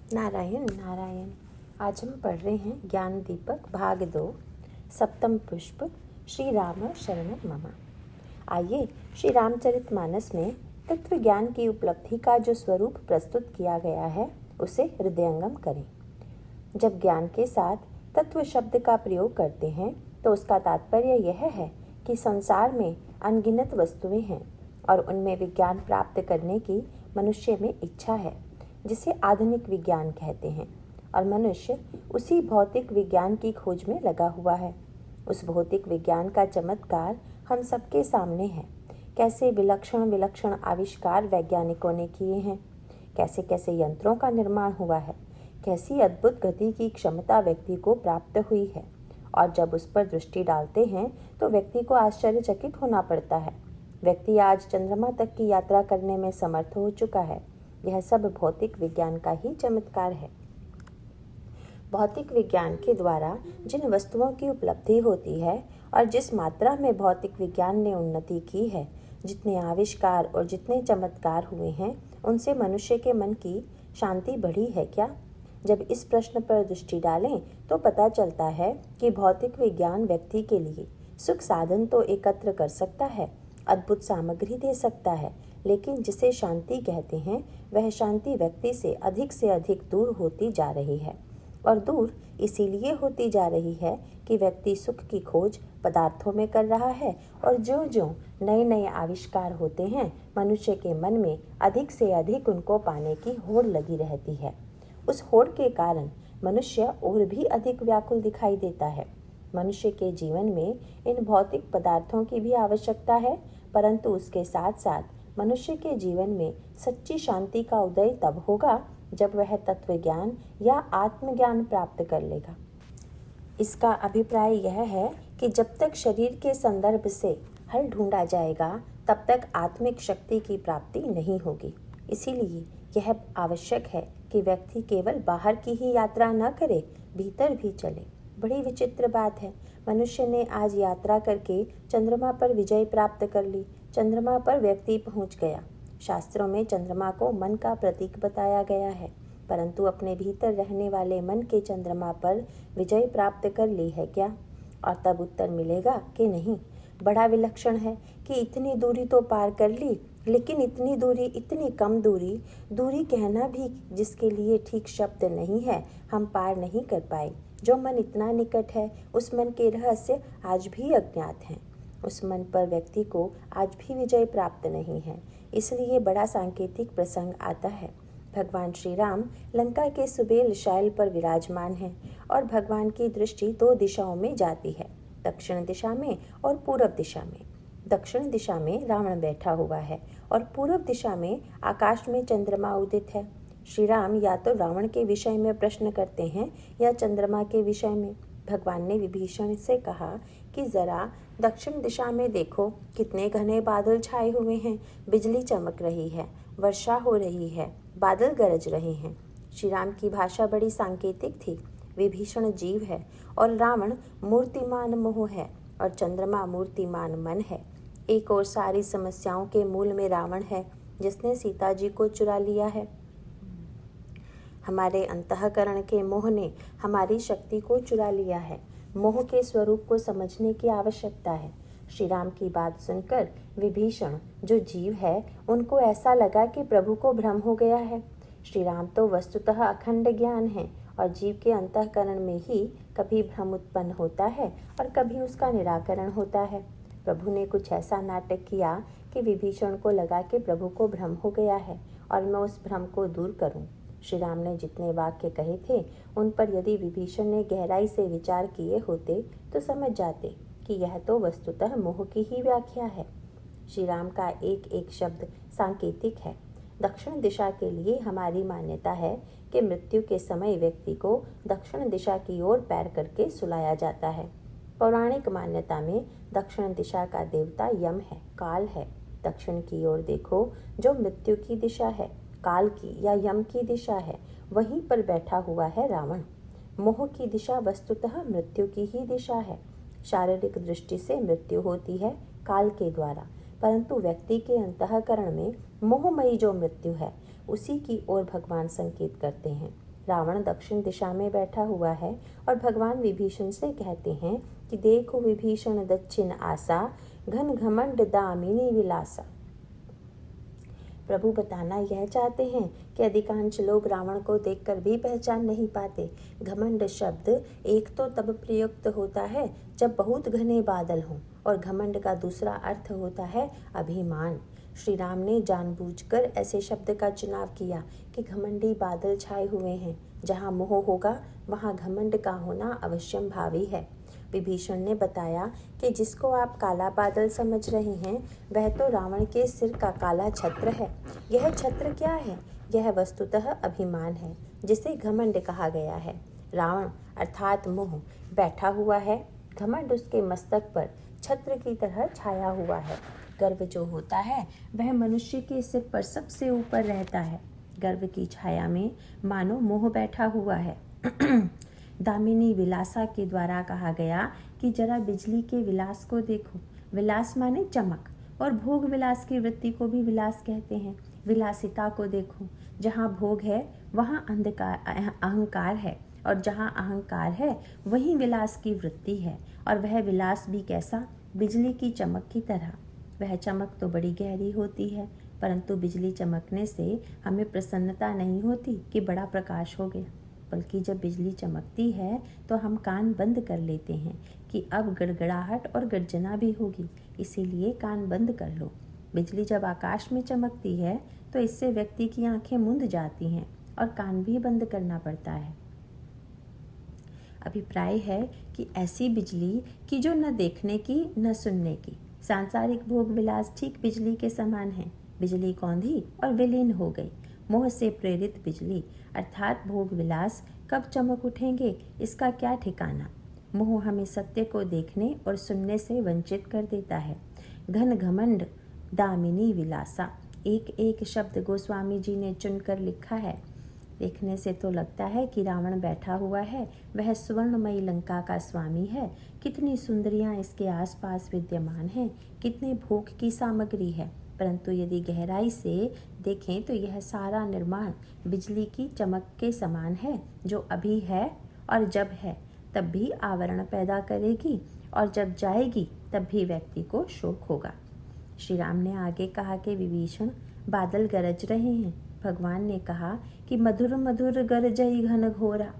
नारायण नारायण। आज हम पढ़ रहे हैं ज्ञान दीपक भाग 2 सप्तम पुष्प श्री राम शरणं मम। आइए श्री रामचरितमानस में तत्व ज्ञान की उपलब्धि का जो स्वरूप प्रस्तुत किया गया है उसे हृदयंगम करें। जब ज्ञान के साथ तत्व शब्द का प्रयोग करते हैं तो उसका तात्पर्य यह है कि संसार में अनगिनत वस्तुएं हैं और उनमें विज्ञान प्राप्त करने की मनुष्य में इच्छा है, जिसे आधुनिक विज्ञान कहते हैं, और मनुष्य उसी भौतिक विज्ञान की खोज में लगा हुआ है। उस भौतिक विज्ञान का चमत्कार हम सबके सामने है। कैसे विलक्षण विलक्षण आविष्कार वैज्ञानिकों ने किए हैं, कैसे कैसे यंत्रों का निर्माण हुआ है, कैसी अद्भुत गति की क्षमता व्यक्ति को प्राप्त हुई है, और जब उस पर दृष्टि डालते हैं तो व्यक्ति को आश्चर्यचकित होना पड़ता है। व्यक्ति आज चंद्रमा तक की यात्रा करने में समर्थ हो चुका है। यह सब भौतिक विज्ञान का ही चमत्कार है। भौतिक विज्ञान के द्वारा जिन वस्तुओं की उपलब्धि होती है और जिस मात्रा में भौतिक विज्ञान ने उन्नति की है, जितने आविष्कार और जितने चमत्कार हुए हैं, उनसे मनुष्य के मन की शांति बढ़ी है क्या? जब इस प्रश्न पर दृष्टि डालें तो पता चलता है कि भौतिक विज्ञान व्यक्ति के लिए सुख साधन तो एकत्र कर सकता है, अद्भुत सामग्री दे सकता है, लेकिन जिसे शांति कहते हैं वह शांति व्यक्ति से अधिक दूर होती जा रही है। और दूर इसीलिए होती जा रही है कि व्यक्ति सुख की खोज पदार्थों में कर रहा है, और जो जो नए नए आविष्कार होते हैं, मनुष्य के मन में अधिक से अधिक उनको पाने की होड़ लगी रहती है। उस होड़ के कारण मनुष्य और भी अधिक व्याकुल दिखाई देता है। मनुष्य के जीवन में इन भौतिक पदार्थों की भी आवश्यकता है, परंतु उसके साथ साथ मनुष्य के जीवन में सच्ची शांति का उदय तब होगा जब वह तत्व ज्ञान या आत्मज्ञान प्राप्त कर लेगा। इसका अभिप्राय यह है कि जब तक शरीर के संदर्भ से हल ढूंढा जाएगा तब तक आत्मिक शक्ति की प्राप्ति नहीं होगी। इसीलिए यह आवश्यक है कि व्यक्ति केवल बाहर की ही यात्रा न करे, भीतर भी चले। बड़ी विचित्र बात है, मनुष्य ने आज यात्रा करके चंद्रमा पर विजय प्राप्त कर ली। चंद्रमा पर व्यक्ति पहुंच गया। शास्त्रों में चंद्रमा को मन का प्रतीक बताया गया है, परंतु अपने भीतर रहने वाले मन के चंद्रमा पर विजय प्राप्त कर ली है क्या? और तब उत्तर मिलेगा कि नहीं। बड़ा विलक्षण है कि इतनी दूरी तो पार कर ली, लेकिन इतनी दूरी, इतनी कम दूरी कहना भी जिसके लिए ठीक शब्द नहीं है, हम पार नहीं कर पाए। जो मन इतना निकट है, उस मन के रहस्य आज भी अज्ञात हैं। उस मन पर व्यक्ति को आज भी विजय प्राप्त नहीं है। इसलिए बड़ा सांकेतिक प्रसंग आता है। भगवान श्री राम लंका के सुबेल शैल पर विराजमान हैं और भगवान की दृष्टि 2 दिशाओं में जाती है, दक्षिण दिशा में और पूर्व दिशा में। दक्षिण दिशा में रावण बैठा हुआ है और पूर्व दिशा में आकाश में चंद्रमा उदित है। श्री राम या तो रावण के विषय में प्रश्न करते हैं या चंद्रमा के विषय में। भगवान ने विभीषण से कहा कि जरा दक्षिण दिशा में देखो, कितने घने बादल छाए हुए हैं, बिजली चमक रही है, वर्षा हो रही है, बादल गरज रहे हैं। श्री राम की भाषा बड़ी सांकेतिक थी। विभीषण जीव है और रावण मूर्तिमान मोह है और चंद्रमा मूर्तिमान मन है। एक और सारी समस्याओं के मूल में रावण है, जिसने सीता जी को चुरा लिया है। हमारे अंतःकरण के मोह ने हमारी शक्ति को चुरा लिया है। मोह के स्वरूप को समझने की आवश्यकता है। श्री राम की बात सुनकर विभीषण, जो जीव है, उनको ऐसा लगा कि प्रभु को भ्रम हो गया है। श्री राम तो वस्तुतः अखंड ज्ञान है और जीव के अंतःकरण में ही कभी भ्रम उत्पन्न होता है और कभी उसका निराकरण होता है। प्रभु ने कुछ ऐसा नाटक किया कि विभीषण को लगा कि प्रभु को भ्रम हो गया है और मैं उस भ्रम को दूर करूं। श्री राम ने जितने वाक्य कहे थे उन पर यदि विभीषण ने गहराई से विचार किए होते तो समझ जाते कि यह तो वस्तुतः मोह की ही व्याख्या है। श्री राम का एक एक शब्द सांकेतिक है। दक्षिण दिशा के लिए हमारी मान्यता है कि मृत्यु के समय व्यक्ति को दक्षिण दिशा की ओर पैर करके सुलाया जाता है। पौराणिक मान्यता में दक्षिण दिशा का देवता यम है, काल है। दक्षिण की ओर देखो, जो मृत्यु की दिशा है, काल की या यम की दिशा है, वहीं पर बैठा हुआ है रावण। मोह की दिशा वस्तुतः मृत्यु की ही दिशा है। शारीरिक दृष्टि से मृत्यु होती है काल के द्वारा, परंतु व्यक्ति के अंतःकरण में मोहमयी जो मृत्यु है, उसी की ओर भगवान संकेत करते हैं। रावण दक्षिण दिशा में बैठा हुआ है और भगवान विभीषण से कहते हैं कि देखो विभीषण दक्षिण आसा, घन घमंड दामिनी विलासा। प्रभु बताना यह चाहते हैं कि अधिकांश लोग रावण को देखकर भी पहचान नहीं पाते। घमंड शब्द एक तो तब प्रयुक्त होता है जब बहुत घने बादल हों, और घमंड का दूसरा अर्थ होता है अभिमान। श्री राम ने जानबूझकर ऐसे शब्द का चुनाव किया कि घमंडी बादल छाए हुए हैं। जहाँ मोह होगा वहाँ घमंड का होना अवश्यम भावी है। विभीषण ने बताया कि जिसको आप काला बादल समझ रहे हैं वह तो रावण के सिर का काला छत्र है। यह छत्र क्या है? यह वस्तुतः अभिमान है, जिसे घमंड कहा गया है। रावण अर्थात मोह बैठा हुआ है, घमंड उसके मस्तक पर छत्र की तरह छाया हुआ है। गर्व जो होता है वह मनुष्य के सिर पर सबसे ऊपर रहता है। गर्व की छाया में मानो मोह बैठा हुआ है। दामिनी विलासा के द्वारा कहा गया कि जरा बिजली के विलास को देखो। विलास माने चमक, और भोग विलास की वृत्ति को भी विलास कहते हैं। विलासिता को देखो, जहाँ भोग है वहाँ अहंकार है, और जहाँ अहंकार है वहीं विलास की वृत्ति है। और वह विलास भी कैसा? बिजली की चमक की तरह। वह चमक तो बड़ी गहरी होती है, परंतु बिजली चमकने से हमें प्रसन्नता नहीं होती कि बड़ा प्रकाश हो गया, बल्कि जब बिजली चमकती है तो हम कान बंद कर लेते हैं कि अब गड़गड़ाहट और गर्जना भी होगी, इसीलिए कान बंद कर लो। बिजली जब आकाश में चमकती है तो इससे व्यक्ति की आंखें मूंद जाती हैं और कान भी बंद करना पड़ता है। अभिप्राय है कि ऐसी बिजली कि जो न देखने की न सुनने की। सांसारिक भोग विलास ठीक बिजली के समान है। बिजली कौंधी और विलीन हो गई। मोह से प्रेरित बिजली अर्थात भोग विलास कब चमक उठेंगे, इसका क्या ठिकाना। मोह हमें सत्य को देखने और सुनने से वंचित कर देता है। घन घमंड दामिनी विलासा, एक एक शब्द गोस्वामी जी ने चुनकर लिखा है। देखने से तो लगता है कि रावण बैठा हुआ है, वह स्वर्णमयी लंका का स्वामी है। कितनी सुंदरियां इसके आसपास विद्यमान हैं, कितने भोग की सामग्री है, परंतु यदि गहराई से देखें तो यह सारा निर्माण बिजली की चमक के समान है, जो अभी है और जब है तब भी आवरण पैदा करेगी, और जब जाएगी तब भी व्यक्ति को शोक होगा। श्री राम ने आगे कहा कि विभीषण, बादल गरज रहे हैं। भगवान ने कहा कि मधुर मधुर गरजई घन घोरा।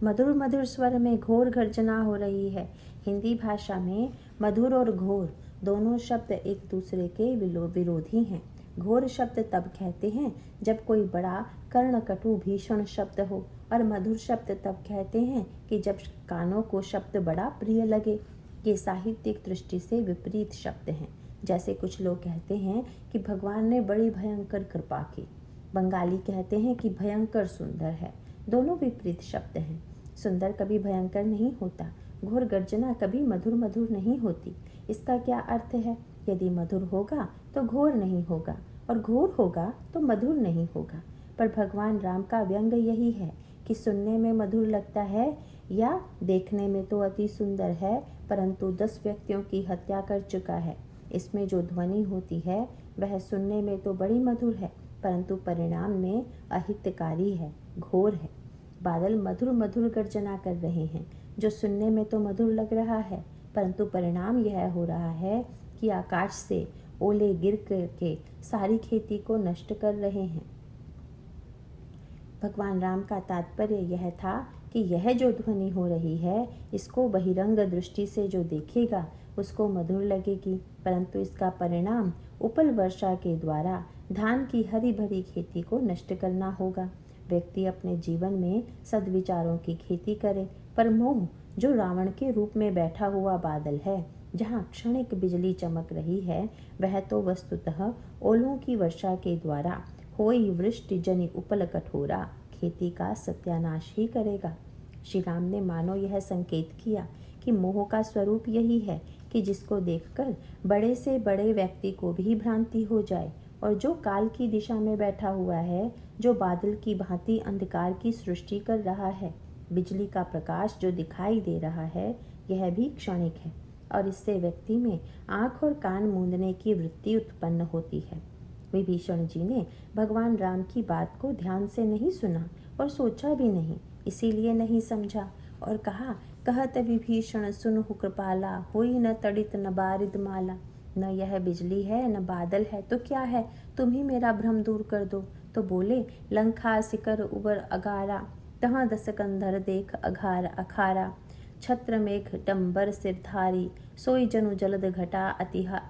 मधुर मधुर स्वर में घोर गर्जना हो रही है। हिंदी भाषा में मधुर और घोर दोनों शब्द एक दूसरे के विरोधी हैं। घोर शब्द तब कहते हैं जब कोई बड़ा कर्णकटु भीषण शब्द हो, और मधुर शब्द तब कहते हैं कि जब कानों को शब्द बड़ा प्रिय लगे। ये साहित्यिक दृष्टि से विपरीत शब्द हैं। जैसे कुछ लोग कहते हैं कि भगवान ने बड़ी भयंकर कृपा की। बंगाली कहते हैं कि भयंकर सुंदर है। दोनों विपरीत शब्द हैं। सुंदर कभी भयंकर नहीं होता, घोर गर्जना कभी मधुर मधुर नहीं होती। इसका क्या अर्थ है? यदि मधुर होगा तो घोर नहीं होगा, और घोर होगा तो मधुर नहीं होगा। पर भगवान राम का व्यंग यही है कि सुनने में मधुर लगता है या देखने में तो अति सुंदर है, परंतु 10 व्यक्तियों की हत्या कर चुका है। इसमें जो ध्वनि होती है वह सुनने में तो बड़ी मधुर है, परंतु परिणाम में अहितकारी है, घोर है। बादल मधुर मधुर गर्जना कर रहे हैं, जो सुनने में तो मधुर लग रहा है, परंतु परिणाम यह हो रहा है कि आकाश से ओले गिर करके सारी खेती को नष्ट कर रहे हैं। भगवान राम का तात्पर्य यह था कि यह जो ध्वनि हो रही है, इसको बहिरंग दृष्टि से जो देखेगा उसको मधुर लगेगी, परंतु इसका परिणाम उपल वर्षा के द्वारा धान की हरी भरी खेती को नष्ट करना होगा। व्यक्ति अपने जीवन में सद्विचारों की खेती करे, पर मोह जो रावण के रूप में बैठा हुआ बादल है, जहाँ क्षणिक बिजली चमक रही है, वह तो वस्तुतः ओलों की वर्षा के द्वारा होई वृष्टि जनि उपल कठोरा खेती का सत्यानाश ही करेगा। श्री राम ने मानो यह संकेत किया कि मोह का स्वरूप यही है कि जिसको देखकर बड़े से बड़े व्यक्ति को भी भ्रांति हो जाए, और जो काल की दिशा में बैठा हुआ है, जो बादल की भांति अंधकार की सृष्टि कर रहा है। बिजली का प्रकाश जो दिखाई दे रहा है, यह भी क्षणिक है, और इससे व्यक्ति में आँख और कान मूंदने की वृत्ति उत्पन्न होती है। विभीषण जी ने भगवान राम की बात को ध्यान से नहीं सुना और सोचा भी नहीं, इसीलिए नहीं समझा। और कहा, कहत विभीषण सुनहु कृपाला, होई न तड़ित न बारिद माला। न यह बिजली है न बादल है तो क्या है, तुम ही मेरा भ्रम दूर कर दो। तो बोले, लंका सिकर उबर अगारा, तहाँ दस कंधर देख अघार अखारा। छत्र मेघ डंबर सिरधारी, सोई जनु जलद घटा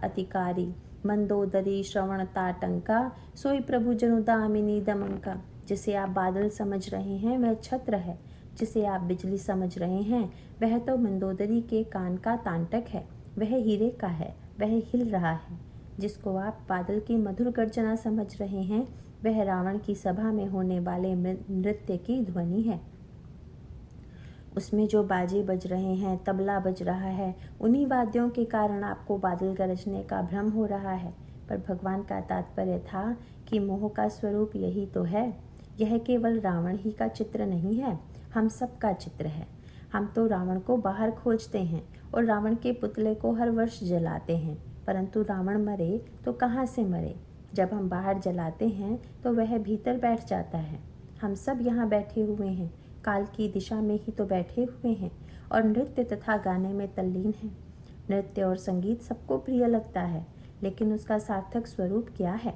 अतिकारी। मंदोदरी श्रवण ताटंका, सोई प्रभु जनु दामिनी दमंका। जिसे आप बादल समझ रहे हैं वह छत्र है, जिसे आप बिजली समझ रहे हैं वह तो मंदोदरी के कान का तांटक है, वह हीरे का है, वह हिल रहा है। जिसको आप बादल की मधुर गर्जना समझ रहे हैं वह रावण की सभा में होने वाले नृत्य की ध्वनि है। उसमें जो बाजे बज रहे हैं, तबला बज रहा है, उन्हीं वाद्यों के कारण आपको बादल गरजने का भ्रम हो रहा है। पर भगवान का तात्पर्य था कि मोह का स्वरूप यही तो है। यह केवल रावण ही का चित्र नहीं है, हम सब का चित्र है। हम तो रावण को बाहर खोजते हैं और रावण के पुतले को हर वर्ष जलाते हैं, परंतु रावण मरे तो कहाँ से मरे। जब हम बाहर जलाते हैं तो वह भीतर बैठ जाता है। हम सब यहाँ बैठे हुए हैं, काल की दिशा में ही तो बैठे हुए हैं और नृत्य तथा गाने में तल्लीन हैं। नृत्य और संगीत सबको प्रिय लगता है, लेकिन उसका सार्थक स्वरूप क्या है?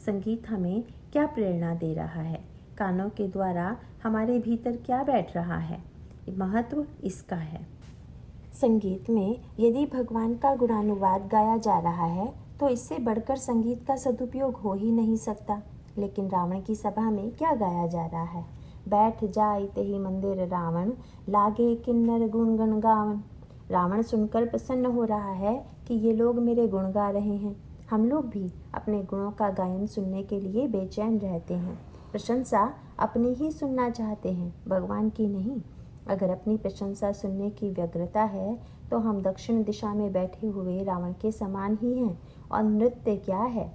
संगीत हमें क्या प्रेरणा दे रहा है? कानों के द्वारा हमारे भीतर क्या बैठ रहा है? महत्व इसका है। संगीत में यदि भगवान का गुणानुवाद गाया जा रहा है तो इससे बढ़कर संगीत का सदुपयोग हो ही नहीं सकता। लेकिन रावण की सभा में क्या गाया जा रहा है? बैठ जाए तेहि मंदिर रावण, लागे किन्नर गुणगण गावन। रावण सुनकर प्रसन्न हो रहा है कि ये लोग मेरे गुण गा रहे हैं। हम लोग भी अपने गुणों का गायन सुनने के लिए बेचैन रहते हैं। प्रशंसा अपनी ही सुनना चाहते हैं, भगवान की नहीं। अगर अपनी प्रशंसा सुनने की व्यग्रता है तो हम दक्षिण दिशा में बैठे हुए रावण के समान ही हैं। और नृत्य क्या है?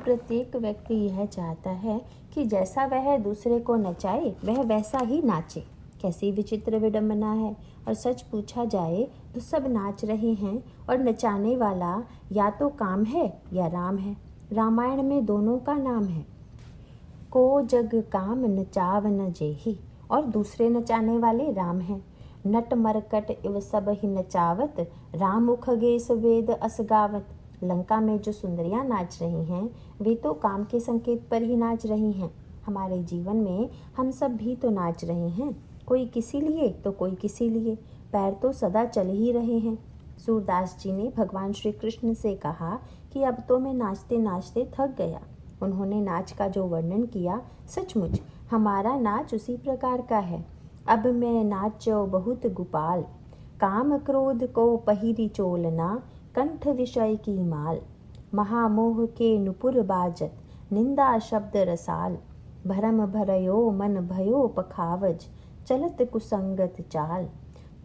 प्रत्येक व्यक्ति यह चाहता है कि जैसा वह दूसरे को नचाए वह वैसा ही नाचे। कैसी विचित्र विडंबना है। और सच पूछा जाए तो सब नाच रहे हैं और नचाने वाला या तो काम है या राम है। रामायण में दोनों का नाम है। को जग काम नचाव न जेहि, और दूसरे नचाने वाले राम हैं। नट मरकट इव सब ही नचावत, राम मुख गेस वेद अस गावत। लंका में जो सुंदरियां नाच रही हैं वे तो काम के संकेत पर ही नाच रही हैं। हमारे जीवन में हम सब भी तो नाच रहे हैं, कोई किसी लिए तो कोई किसी लिए। पैर तो सदा चल ही रहे हैं। सूरदास जी ने भगवान श्री कृष्ण से कहा कि अब तो मैं नाचते नाचते थक गया। उन्होंने नाच का जो वर्णन किया, सचमुच हमारा नाच उसी प्रकार का है। अब मैं नाचो बहुत गोपाल, काम क्रोध को पहिरी चोलना, कंठ विषय की माल। महामोह के नुपुर बाजत, निंदा शब्द रसाल। भरम भरयो मन भयो पखावज, चलत कुसंगत चाल।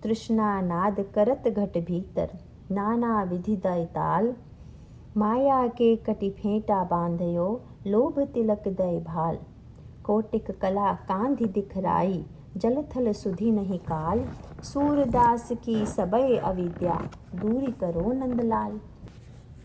तृष्णा नाद करत घट भीतर, नाना विधि दय ताल। माया के कटि फेंटा बांधयो, लोभ तिलक दय भाल। कोटिक कला कांधि दिखराई, जलथल सुधि नहीं काल। सूरदास की सबय अविद्या, दूरी करो नंदलाल।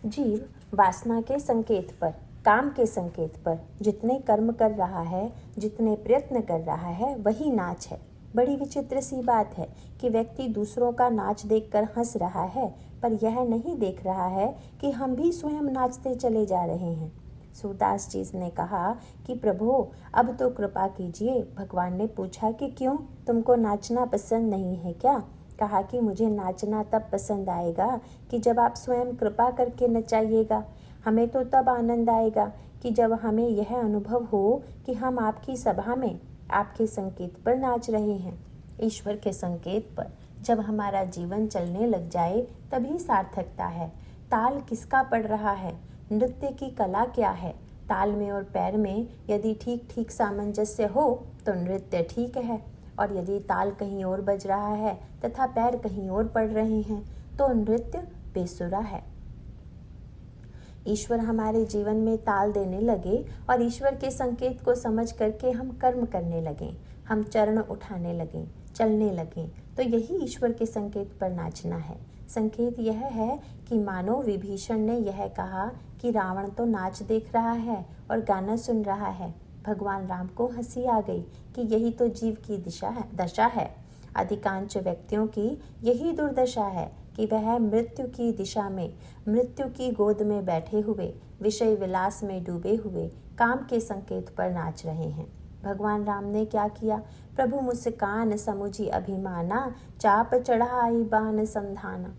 जीव वासना के संकेत पर, काम के संकेत पर जितने कर्म कर रहा है, जितने प्रयत्न कर रहा है, वही नाच है। बड़ी विचित्र सी बात है कि व्यक्ति दूसरों का नाच देखकर हंस रहा है, पर यह नहीं देख रहा है कि हम भी स्वयं नाचते चले जा रहे हैं। सूरदास जी ने कहा कि प्रभु अब तो कृपा कीजिए। भगवान ने पूछा कि क्यों, तुमको नाचना पसंद नहीं है क्या? कहा कि मुझे नाचना तब पसंद आएगा कि जब आप स्वयं कृपा करके नचाइएगा। हमें तो तब आनंद आएगा कि जब हमें यह अनुभव हो कि हम आपकी सभा में आपके संकेत पर नाच रहे हैं। ईश्वर के संकेत पर जब हमारा जीवन चलने लग जाए तभी सार्थकता है। ताल किसका पड़ रहा है? नृत्य की कला क्या है? ताल में और पैर में यदि ठीक ठीक सामंजस्य हो तो नृत्य ठीक है, और यदि ताल कहीं और बज रहा है तथा पैर कहीं और पड़ रहे हैं तो नृत्य बेसुरा है। ईश्वर हमारे जीवन में ताल देने लगे और ईश्वर के संकेत को समझ करके हम कर्म करने लगें, हम चरण उठाने लगें, चलने लगें, तो यही ईश्वर के संकेत पर नाचना है। संकेत यह है कि मानो विभीषण ने यह कहा कि रावण तो नाच देख रहा है और गाना सुन रहा है, भगवान राम को हंसी आ गई कि यही तो जीव की दशा है। अधिकांश व्यक्तियों की यही दुर्दशा है कि वह मृत्यु की दिशा में, मृत्यु की गोद में बैठे हुए, विषय विलास में डूबे हुए काम के संकेत पर नाच रहे हैं। भगवान राम ने क्या किया? प्रभु मुस्कान समुझी अभिमाना, चाप चढ़ाई बाण संधाना।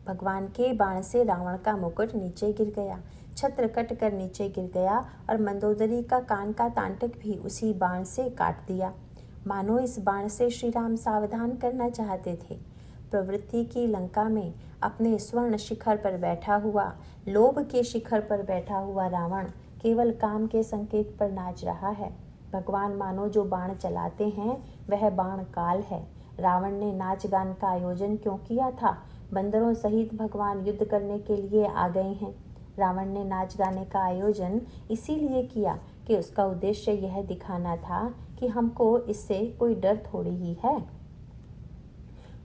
भगवान के बाण से रावण का मुकुट नीचे गिर गया, छत्र कट कर नीचे गिर गया और मंदोदरी का कान का तांटक भी उसी बाण से काट दिया। मानो इस बाण से श्री राम सावधान करना चाहते थे। प्रवृत्ति की लंका में अपने स्वर्ण शिखर पर बैठा हुआ, लोभ के शिखर पर बैठा हुआ रावण केवल काम के संकेत पर नाच रहा है। भगवान मानो जो बाण चलाते हैं वह बाण काल है। रावण ने नाच गान का आयोजन क्यों किया था? बंदरों सहित भगवान युद्ध करने के लिए आ गए हैं। रावण ने नाच गाने का आयोजन इसीलिए किया कि उसका उद्देश्य यह दिखाना था कि हमको इससे कोई डर थोड़ी ही है।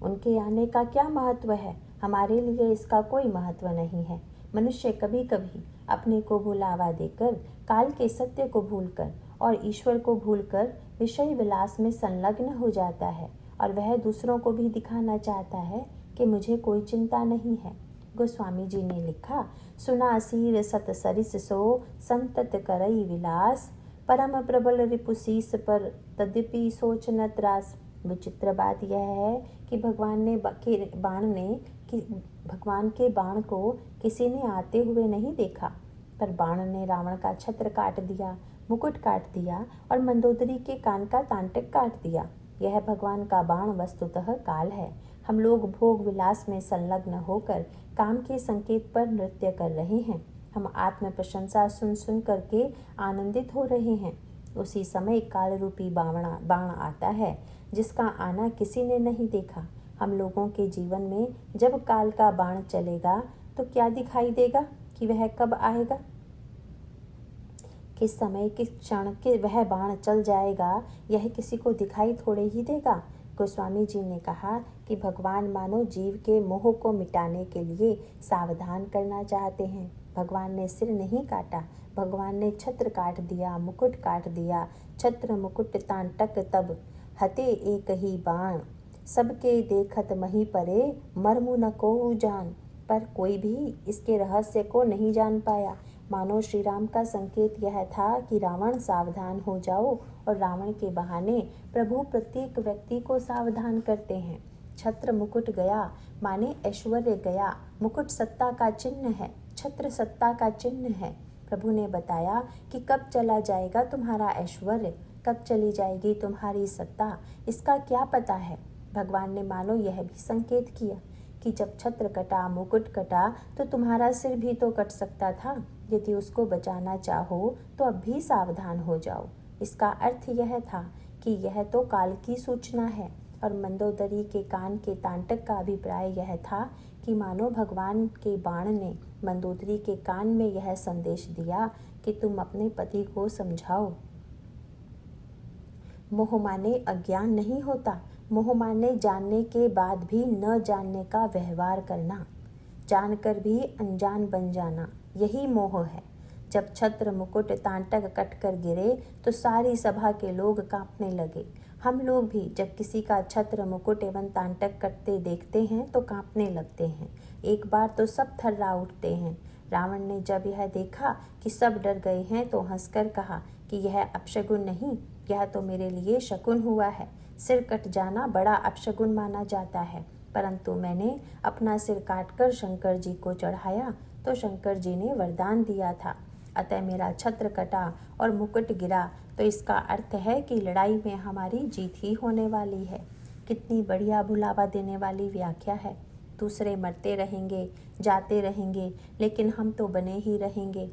उनके आने का क्या महत्व है? हमारे लिए इसका कोई महत्व नहीं है। मनुष्य कभी कभी अपने को भुलावा देकर, काल के सत्य को भूलकर और ईश्वर को भूलकर विषय विलास में संलग्न हो जाता है और वह दूसरों को भी दिखाना चाहता है कि मुझे कोई चिंता नहीं है। गोस्वामी जी ने लिखा, सुना सीर सत सरिस सो संतत करई विलास, परम प्रबल रिपुशीस पर तद्यपि सोच न त्रास। विचित्र बात यह है कि भगवान के बाण को किसी ने आते हुए नहीं देखा, पर बाण ने रावण का छत्र काट दिया, मुकुट काट दिया और मंदोदरी के कान का तांटक काट दिया। यह भगवान का बाण वस्तुतः काल है। हम लोग भोग विलास में संलग्न होकर काम के संकेत पर नृत्य कर रहे हैं। हम आत्म प्रशंसा सुन सुन करके आनंदित हो रहे हैं। उसी समय काल रूपी बाण आता है जिसका आना किसी ने नहीं देखा। हम लोगों के जीवन में जब काल का बाण चलेगा तो क्या दिखाई देगा कि वह कब आएगा, किस समय, किस क्षण के वह बाण चल जाएगा, यह किसी को दिखाई थोड़े ही देगा। गोस्वामी जी ने कहा कि भगवान मानो जीव के मोह को मिटाने के लिए सावधान करना चाहते हैं। भगवान ने सिर नहीं काटा, भगवान ने छत्र काट दिया, मुकुट काट दिया। छत्र मुकुट तांटक तब हते एक ही बाण, सबके देखत मही परे मर्मु न को जान। पर कोई भी इसके रहस्य को नहीं जान पाया। मानो श्री राम का संकेत यह था कि रावण सावधान हो जाओ, और रावण के बहाने प्रभु प्रत्येक व्यक्ति को सावधान करते हैं। छत्र मुकुट गया माने ऐश्वर्य गया। मुकुट सत्ता का चिन्ह है, छत्र सत्ता का चिन्ह है। प्रभु ने बताया कि कब चला जाएगा तुम्हारा ऐश्वर्य, कब चली जाएगी तुम्हारी सत्ता, इसका क्या पता है। भगवान ने मानो यह भी संकेत किया कि जब छत्र कटा, मुकुट कटा, तो तुम्हारा सिर भी तो कट सकता था। यदि उसको बचाना चाहो तो अब भी सावधान हो जाओ। इसका अर्थ यह था कि यह तो काल की सूचना है। और मंदोदरी के कान के तांटक का अभिप्राय यह था कि मानो भगवान के बाण ने मंदोदरी के कान में यह संदेश दिया कि तुम अपने पति को समझाओ। मोह माने अज्ञान नहीं होता, मोह माने जानने के बाद भी न जानने का व्यवहार करना, जानकर भी अनजान बन जाना, यही मोह है। जब छत्र मुकुट तांटक कटकर गिरे तो सारी सभा के लोग कांपने लगे। हम लोग भी जब किसी का छत्र मुकुट एवं तांटक कटते देखते हैं तो कांपने लगते हैं। एक बार तो सब थर्रा उठते हैं। रावण ने जब यह देखा कि सब डर गए हैं तो हंसकर कहा कि यह अपशगुन नहीं, यह तो मेरे लिए शकुन हुआ है। सिर कट जाना बड़ा अपशगुन माना जाता है, परंतु मैंने अपना सिर काटकर शंकर जी को चढ़ाया तो शंकर जी ने वरदान दिया था। अतः मेरा छत्र कटा और मुकुट गिरा तो इसका अर्थ है कि लड़ाई में हमारी जीत ही होने वाली है। कितनी बढ़िया भुलावा देने वाली व्याख्या है। दूसरे मरते रहेंगे, जाते रहेंगे, लेकिन हम तो बने ही रहेंगे।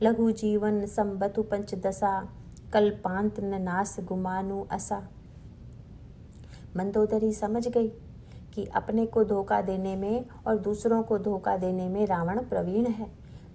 लघु जीवन संबतु पंचदशा, कल्पांत न नास गुमानु असा। मंदोदरी समझ गई कि अपने को धोखा देने में और दूसरों को धोखा देने में रावण प्रवीण है।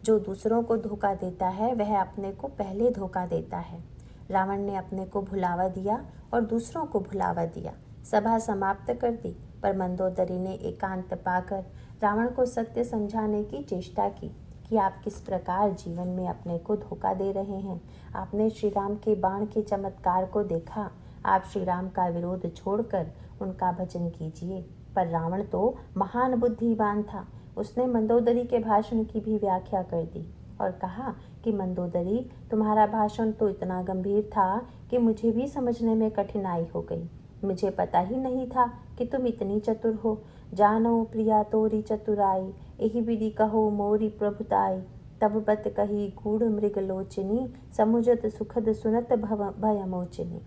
जो दूसरों को धोखा देता है वह अपने को पहले धोखा देता है। रावण ने अपने को भुलावा दिया और दूसरों को भुलावा दिया। सभा समाप्त कर दी, पर मंदोदरी ने एकांत पाकर रावण को सत्य समझाने की चेष्टा की कि आप किस प्रकार जीवन में अपने को धोखा दे रहे हैं। आपने श्री राम के बाण के चमत्कार को देखा। आप श्री राम का विरोध छोड़कर उनका भजन कीजिए। पर रावण तो महान बुद्धिमान था। उसने मंदोदरी के भाषण की भी व्याख्या कर दी और कहा कि मंदोदरी, तुम्हारा भाषण तो इतना गंभीर था कि मुझे भी समझने में कठिनाई हो गई। मुझे पता ही नहीं था कि तुम इतनी चतुर हो। जानो प्रिया तोरी चतुराई, एहि विधि कहो मोरी प्रभुताई। तब बत कही गूढ़ मृग लोचनी, समुझत सुखद सुनत भयमोचनी।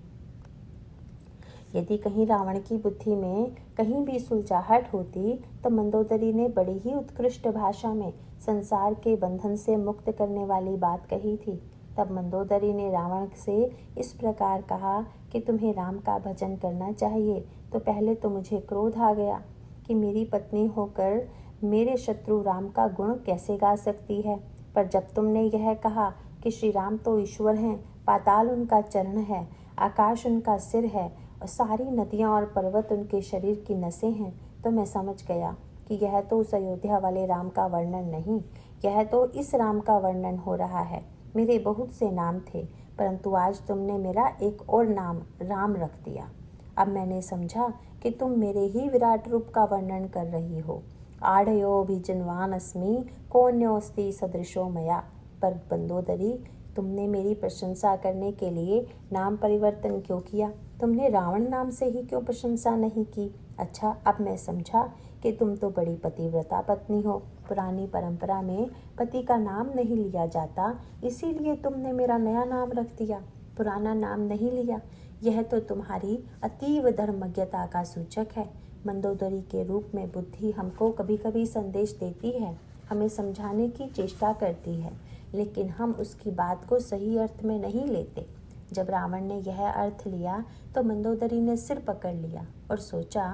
यदि कहीं रावण की बुद्धि में कहीं भी सुलझाहट होती तो मंदोदरी ने बड़ी ही उत्कृष्ट भाषा में संसार के बंधन से मुक्त करने वाली बात कही थी। तब मंदोदरी ने रावण से इस प्रकार कहा कि तुम्हें राम का भजन करना चाहिए तो पहले तो मुझे क्रोध आ गया कि मेरी पत्नी होकर मेरे शत्रु राम का गुण कैसे गा सकती है। पर जब तुमने यह कहा कि श्री राम तो ईश्वर हैं, पाताल उनका चरण है, आकाश उनका सिर है और सारी नदियाँ और पर्वत उनके शरीर की नसें हैं, तो मैं समझ गया कि यह तो उस अयोध्या वाले राम का वर्णन नहीं, यह तो इस राम का वर्णन हो रहा है। मेरे बहुत से नाम थे, परंतु आज तुमने मेरा एक और नाम राम रख दिया। अब मैंने समझा कि तुम मेरे ही विराट रूप का वर्णन कर रही हो। आढ़यो भी जनवान अस्मि, कोन्योस्ति सदृशो मया। पर मंदोदरी, तुमने मेरी प्रशंसा करने के लिए नाम परिवर्तन क्यों किया? तुमने रावण नाम से ही क्यों प्रशंसा नहीं की? अच्छा, अब मैं समझा कि तुम तो बड़ी पतिव्रता पत्नी हो। पुरानी परंपरा में पति का नाम नहीं लिया जाता, इसीलिए तुमने मेरा नया नाम रख दिया, पुराना नाम नहीं लिया। यह तो तुम्हारी अतीव धर्मज्ञता का सूचक है। मंदोदरी के रूप में बुद्धि हमको कभी कभी संदेश देती है, हमें समझाने की चेष्टा करती है, लेकिन हम उसकी बात को सही अर्थ में नहीं लेते। जब रावण ने यह अर्थ लिया तो मंदोदरी ने सिर पकड़ लिया और सोचा,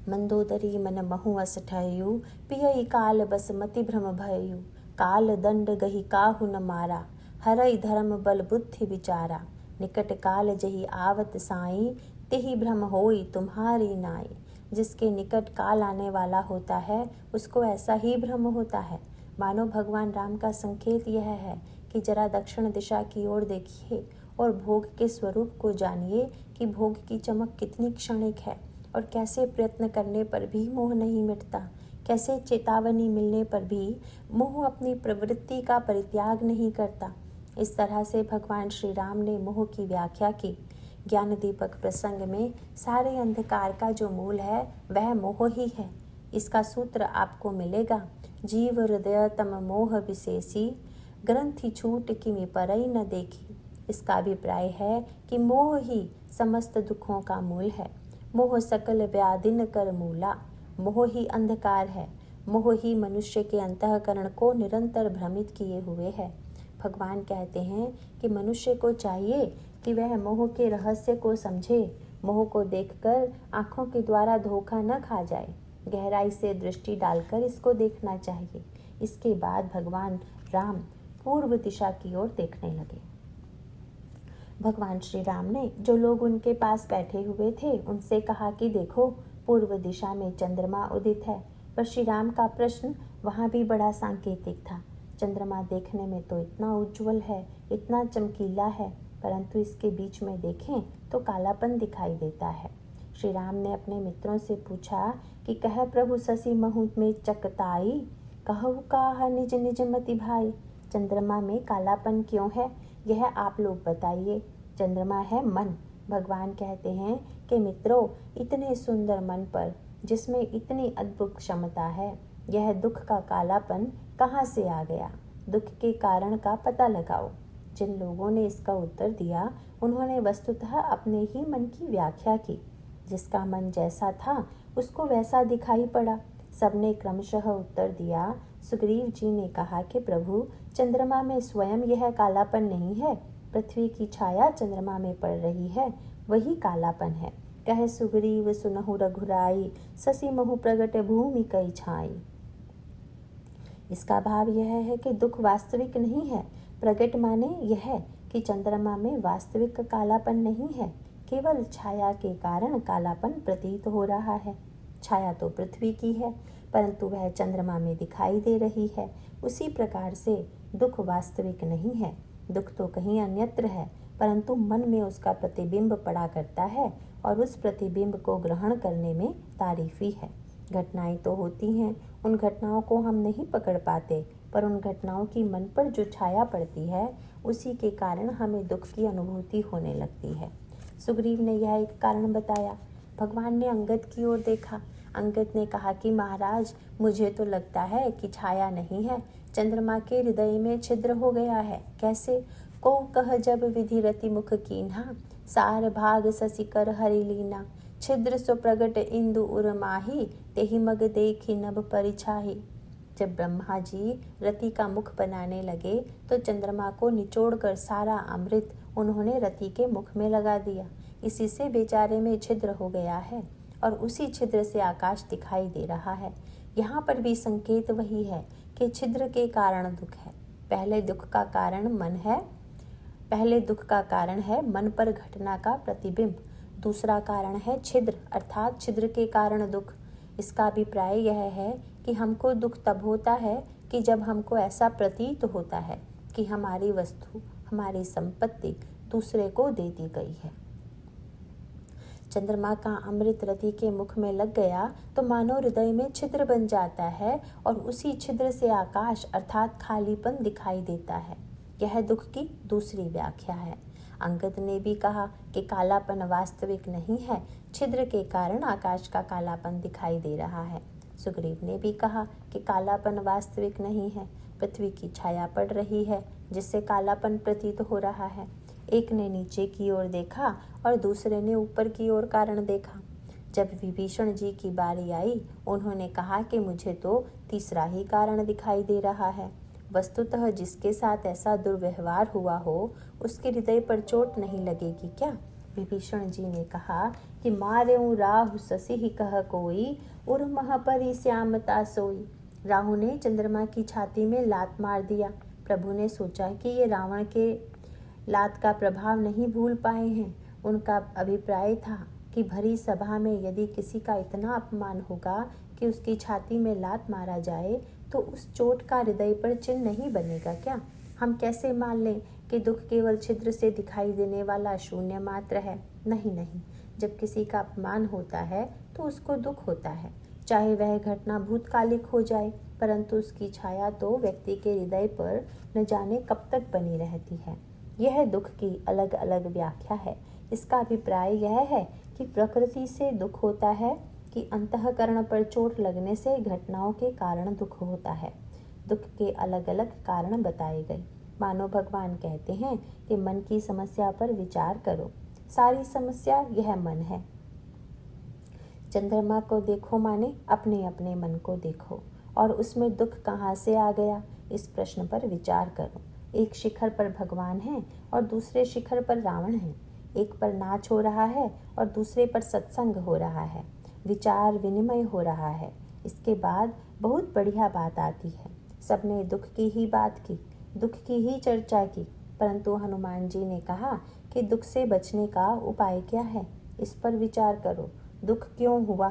मंदोदरी मन महु अस ठहयु, पियई काल बस मति भ्रम भययु। काल दंड गही काहु न मारा, हरई धर्म बल बुद्धि विचारा। निकट काल जही आवत साई, तेहि भ्रम होई तुम्हारी नाई। जिसके निकट काल आने वाला होता है उसको ऐसा ही भ्रम होता है। मानो भगवान राम का संकेत यह है कि जरा दक्षिण दिशा की ओर देखिए और भोग के स्वरूप को जानिए कि भोग की चमक कितनी क्षणिक है और कैसे प्रयत्न करने पर भी मोह नहीं मिटता, कैसे चेतावनी मिलने पर भी मोह अपनी प्रवृत्ति का परित्याग नहीं करता। इस तरह से भगवान श्री राम ने मोह की व्याख्या की। ज्ञान दीपक प्रसंग में सारे अंधकार का जो मूल है वह मोह ही है। इसका सूत्र आपको मिलेगा, जीव हृदय तम मोह विशेषी, ग्रंथि छूट किमि परई न देखी। इसका अभिप्राय है कि मोह ही समस्त दुखों का मूल है। मोह सकल व्याधिन कर मूला। मोह ही अंधकार है। मोह ही मनुष्य के अंतःकरण को निरंतर भ्रमित किए हुए है। भगवान कहते हैं कि मनुष्य को चाहिए कि वह मोह के रहस्य को समझे, मोह को देखकर आँखों के द्वारा धोखा न खा जाए, गहराई से दृष्टि डालकर इसको देखना चाहिए। इसके बाद भगवान राम पूर्व दिशा की ओर देखने लगे। भगवान श्री राम ने जो लोग उनके पास बैठे हुए थे उनसे कहा कि देखो, पूर्व दिशा में चंद्रमा उदित है। पर श्री राम का प्रश्न वहाँ भी बड़ा सांकेतिक था। चंद्रमा देखने में तो इतना उज्जवल है, इतना चमकीला है, परंतु इसके बीच में देखें तो कालापन दिखाई देता है। श्री राम ने अपने मित्रों से पूछा कि कह प्रभु ससी महु में चकताई, कहु काह निज निज मति भाई। चंद्रमा में कालापन क्यों है, यह आप लोग बताइए। चंद्रमा है मन। भगवान कहते हैं कि मित्रों, इतने सुंदर मन पर जिसमें इतनी अद्भुत क्षमता है, यह दुख का कालापन कहाँ से आ गया? दुख के कारण का पता लगाओ। जिन लोगों ने इसका उत्तर दिया उन्होंने वस्तुतः अपने ही मन की व्याख्या की। जिसका मन जैसा था उसको वैसा दिखाई पड़ा। सबने क्रमशः उत्तर दिया। सुग्रीव जी ने कहा कि प्रभु, चंद्रमा में स्वयं यह कालापन नहीं है, पृथ्वी की छाया चंद्रमा में पड़ रही है, वही कालापन है। कह सुग्रीव सुनहु रघुराई, ससी महु प्रगट भूमि कई छाई। इसका भाव यह है कि दुख वास्तविक नहीं है। प्रगट माने यह कि चंद्रमा में वास्तविक कालापन नहीं है, केवल छाया के कारण कालापन प्रतीत हो रहा है। छाया तो पृथ्वी की है, परंतु वह चंद्रमा में दिखाई दे रही है। उसी प्रकार से दुख वास्तविक नहीं है। दुख तो कहीं अन्यत्र है, परंतु मन में उसका प्रतिबिंब पड़ा करता है और उस प्रतिबिंब को ग्रहण करने में तारीफी है। घटनाएं तो होती हैं, उन घटनाओं को हम नहीं पकड़ पाते, पर उन घटनाओं की मन पर जो छाया पड़ती है उसी के कारण हमें दुख की अनुभूति होने लगती है। सुग्रीव ने यह एक कारण बताया। भगवान ने अंगद की ओर देखा। अंगद ने कहा कि महाराज, मुझे तो लगता है कि छाया नहीं है, चंद्रमा के हृदय में छिद्र हो गया है। कैसे? को कह जब विधि रति मुख कीन्हा, सार भाग ससिकर हरि लीना, छिद्र सो प्रगट इंदु उर माही, तेहि मग देखी नभ परिछाही। जब ब्रह्मा जी रति का मुख बनाने लगे तो चंद्रमा को निचोड़कर सारा अमृत उन्होंने रति के मुख में लगा दिया। इसी से बेचारे में छिद्र हो गया है और उसी छिद्र से आकाश दिखाई दे रहा है। यहाँ पर भी संकेत वही है कि छिद्र के कारण दुख है। पहले दुख का कारण है मन पर घटना का प्रतिबिंब। दूसरा कारण है छिद्र, अर्थात छिद्र के कारण दुख। इसका अभिप्राय यह है कि हमको दुख तब होता है कि जब हमको ऐसा प्रतीत होता है कि हमारी वस्तु, हमारी संपत्ति दूसरे को दे दी गई है। चंद्रमा का अमृत रति के मुख में लग गया तो मानो हृदय में छिद्र बन जाता है और उसी छिद्र से आकाश अर्थात खालीपन दिखाई देता है। यह दुख की दूसरी व्याख्या है। अंगद ने भी कहा कि कालापन वास्तविक नहीं है, छिद्र के कारण आकाश का कालापन दिखाई दे रहा है। सुग्रीव ने भी कहा कि कालापन वास्तविक नहीं है, पृथ्वी की छाया पड़ रही है जिससे कालापन प्रतीत हो रहा है। एक ने नीचे की ओर देखा और दूसरे ने ऊपर की ओर कारण देखा। जब विभीषण जी की बारी आई, उन्होंने कहा कि मुझे तो तीसरा ही कारण दिखाई दे रहा है। वस्तुतः जिसके साथ ऐसा दुर्व्यवहार हुआ हो उसके हृदय पर चोट नहीं लगेगी क्या? विभीषण जी ने कहा कि मार्यों राहु ससी ही कह कोई, उर मह परि श्यामता सोई। राहु ने चंद्रमा की छाती में लात मार दिया। प्रभु ने सोचा कि ये रावण के लात का प्रभाव नहीं भूल पाए हैं। उनका अभिप्राय था कि भरी सभा में यदि किसी का इतना अपमान होगा कि उसकी छाती में लात मारा जाए तो उस चोट का हृदय पर चिन्ह नहीं बनेगा क्या? हम कैसे मान लें कि दुख केवल छिद्र से दिखाई देने वाला शून्य मात्र है? नहीं, जब किसी का अपमान होता है तो उसको दुख होता है, चाहे वह घटना भूतकालिक हो जाए, परंतु उसकी छाया तो व्यक्ति के हृदय पर न जाने कब तक बनी रहती है। यह दुख की अलग अलग व्याख्या है। इसका अभिप्राय यह है कि प्रकृति से दुख होता है कि अंतःकरण पर चोट लगने से घटनाओं के कारण दुख होता है। दुख के अलग अलग कारण बताए गए। मानो भगवान कहते हैं कि मन की समस्या पर विचार करो, सारी समस्या यह मन है। चंद्रमा को देखो माने अपने अपने मन को देखो और उसमें दुख कहाँ से आ गया, इस प्रश्न पर विचार करो। एक शिखर पर भगवान है और दूसरे शिखर पर रावण है। एक पर नाच हो रहा है और दूसरे पर सत्संग हो रहा है, विचार विनिमय हो रहा है। इसके बाद बहुत बढ़िया बात आती है। सबने दुख की ही बात की, दुख की ही चर्चा की, परंतु हनुमान जी ने कहा कि दुख से बचने का उपाय क्या है, इस पर विचार करो। दुख क्यों हुआ?